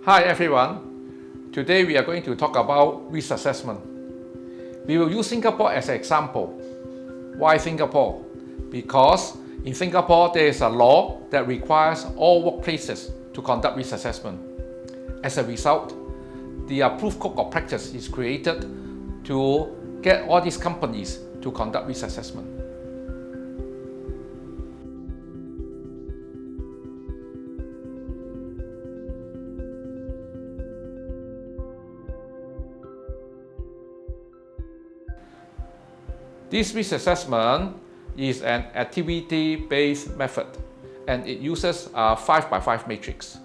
Hi everyone, today we are going to talk about risk assessment. We will use Singapore as an example. Why Singapore? Because in Singapore there is a law that requires all workplaces to conduct risk assessment. As a result, the approved code of practice is created to get all these companies to conduct risk assessment. This risk assessment is an activity-based method and it uses a 5x5 matrix.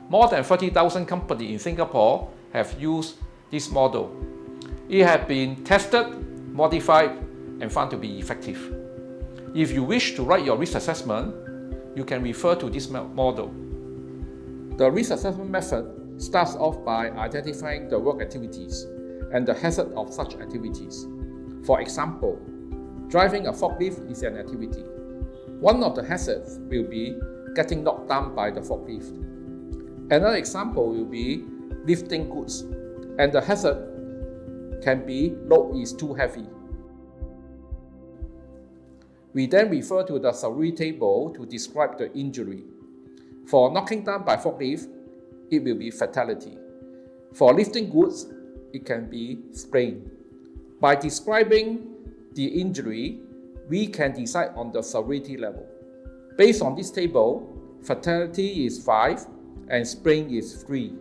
More than 30,000 companies in Singapore have used this model. It has been tested, modified, and found to be effective. If you wish to write your risk assessment, you can refer to this model. The risk assessment method starts off by identifying the work activities and the hazard of such activities. For example, driving a forklift is an activity. One of the hazards will be getting knocked down by the forklift. Another example will be lifting goods, and the hazard can be load is too heavy. We then refer to the summary table to describe the injury. For knocking down by forklift, it will be fatality. For lifting goods, it can be sprain. By describing the injury, we can decide on the severity level. Based on this table, fatality is 5 and sprain is 3.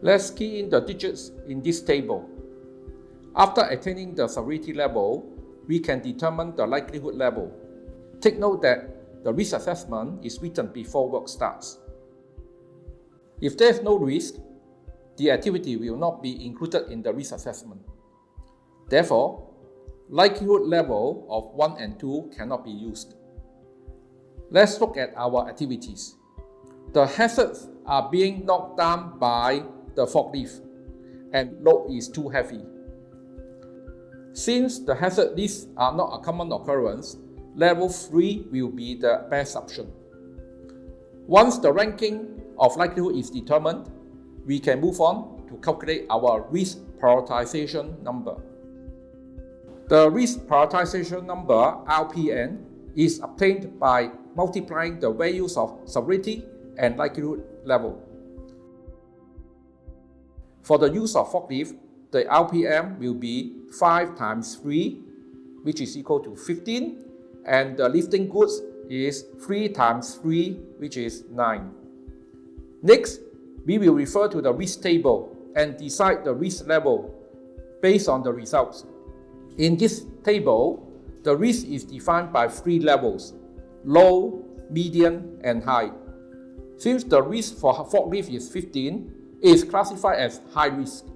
Let's key in the digits in this table. After attaining the severity level, we can determine the likelihood level. Take note that the risk assessment is written before work starts. If there is no risk, the activity will not be included in the risk assessment. Therefore, likelihood level of 1 and 2 cannot be used. Let's look at our activities. The hazards are being knocked down by the forklift and load is too heavy. Since the hazard lists are not a common occurrence, level 3 will be the best option. Once the ranking of likelihood is determined, we can move on to calculate our risk prioritization number. The risk prioritization number, RPN, is obtained by multiplying the values of severity and likelihood level. For the use of forklift, the RPM will be 5 times 3, which is equal to 15, and the lifting goods is 3 times 3, which is 9. Next, we will refer to the risk table and decide the risk level based on the results. In this table, the risk is defined by 3 levels: low, medium, and high. Since the risk for forklift is 15, it is classified as high risk.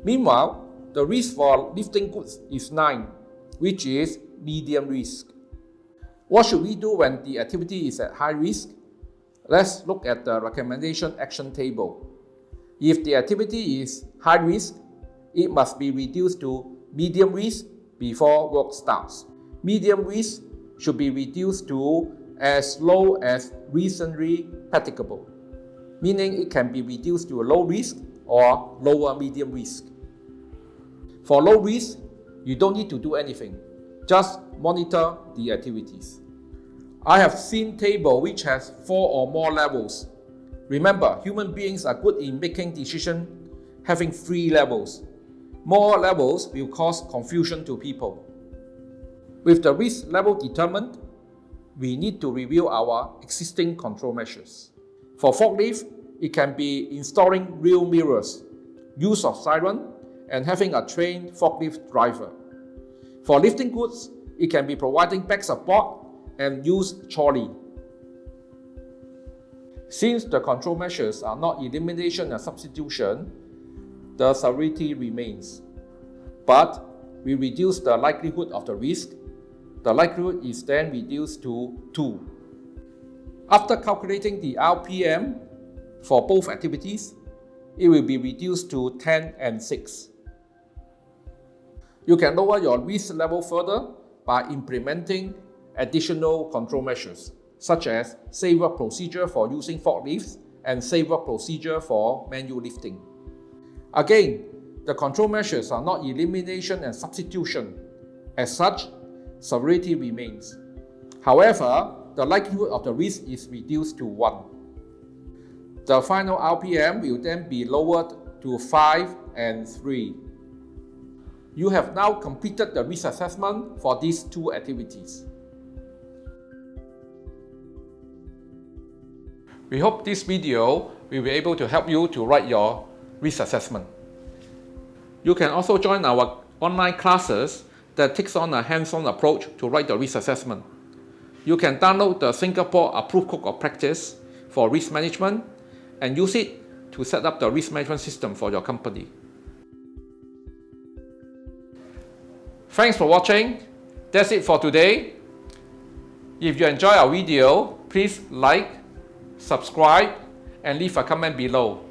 Meanwhile, the risk for lifting goods is 9, which is medium risk. What should we do when the activity is at high risk? Let's look at the recommendation action table. If the activity is high risk, it must be reduced to medium risk before work starts. Medium risk should be reduced to as low as reasonably practicable, meaning it can be reduced to a low risk or lower medium risk. For low risk, you don't need to do anything, just monitor the activities. I have seen table which has 4 or more levels. Remember, human beings are good in making decisions having 3 levels. More levels will cause confusion to people. With the risk level determined, we need to review our existing control measures. For forklift, it can be installing rear mirrors, use of siren, and having a trained forklift driver. For lifting goods, it can be providing back support and use trolley. Since the control measures are not elimination and substitution, the severity remains. But we reduce the likelihood of the risk. The likelihood is then reduced to 2. After calculating the RPM for both activities, it will be reduced to 10 and 6. You can lower your risk level further by implementing additional control measures, such as safer procedure for using forklifts and safe work procedure for manual lifting. Again, the control measures are not elimination and substitution. As such, severity remains. However, the likelihood of the risk is reduced to 1. The final RPM will then be lowered to 5 and 3. You have now completed the risk assessment for these 2 activities. We hope this video will be able to help you to write your risk assessment. You can also join our online classes that takes on a hands-on approach to write the risk assessment. You can download the Singapore Approved Code of Practice for risk management and use it to set up the risk management system for your company. Thanks for watching. That's it for today. If you enjoy our video, please like, subscribe, and leave a comment below.